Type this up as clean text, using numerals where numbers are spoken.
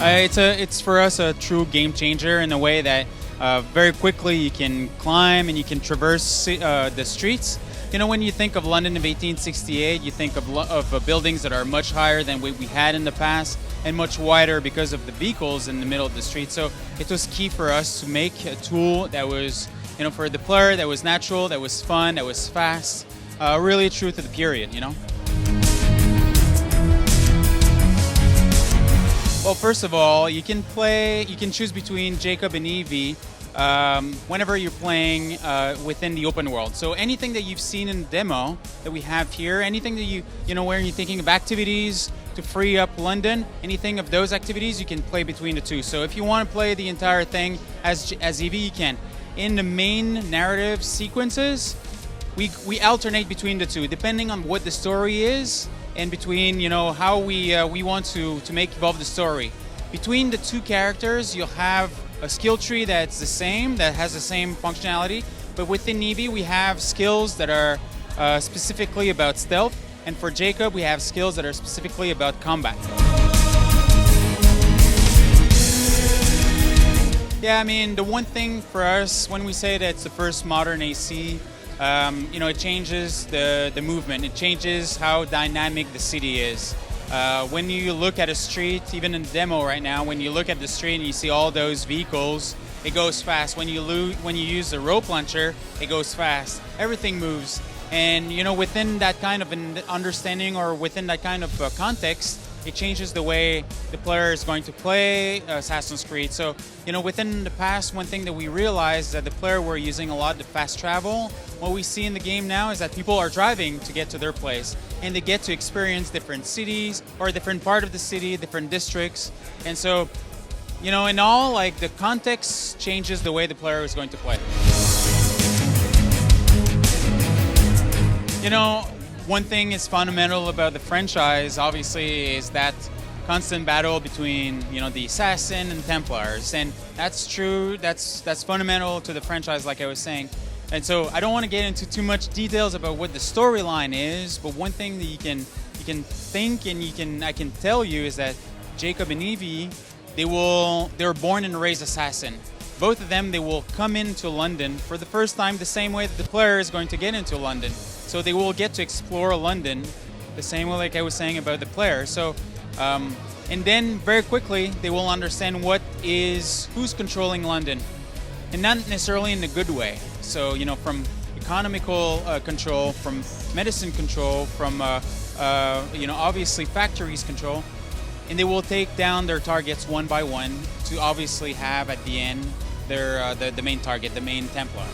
It's for us a true game changer in a way that very quickly you can climb and you can traverse the streets. You know, when you think of London of 1868, you think of buildings that are much higher than what we had in the past and much wider because of the vehicles in the middle of the street. So it was key for us to make a tool that was, you know, for the player, that was natural, that was fun, that was fast, really true to the period, you know? Well, first of all, you can choose between Jacob and Evie whenever you're playing within the open world. So anything that you've seen in the demo that we have here, anything that you know, where you're thinking of activities to free up London, anything of those activities, you can play between the two. So if you want to play the entire thing as Evie, you can. In the main narrative sequences, we alternate between the two, depending on what the story is, and between, you know, how we want to make evolve the story. Between the two characters, you'll have a skill tree that's the same, that has the same functionality, but within Evie we have skills that are specifically about stealth, and for Jacob we have skills that are specifically about combat. Yeah, I mean, the one thing for us when we say that it's the first modern AC, you know, it changes the movement. It changes how dynamic the city is. When you look at a street, even in the demo right now, when you look at the street and you see all those vehicles, it goes fast. When you use the rope launcher, it goes fast. Everything moves. And, you know, within that kind of an understanding or within that kind of context, it changes the way the player is going to play Assassin's Creed. So, you know, within the past, one thing that we realized is that the player were using a lot of fast travel. What we see in the game now is that people are driving to get to their place, and they get to experience different cities or a different part of the city, different districts. And so, you know, in all, like, the context changes the way the player is going to play. You know, one thing is fundamental about the franchise, obviously, is that constant battle between, you know, the assassin and Templars, and that's true. That's fundamental to the franchise, like I was saying. And so I don't want to get into too much details about what the storyline is, but one thing that you can think and I can tell you is that Jacob and Evie, they're born and raised assassin. Both of them, they will come into London for the first time the same way that the player is going to get into London. So they will get to explore London the same way, like I was saying about the player. So, and then very quickly they will understand who's controlling London, and not necessarily in a good way. So, you know, from economical control, from medicine control, from you know, obviously factories control, and they will take down their targets one by one to obviously have at the end their the main target, the main Templar.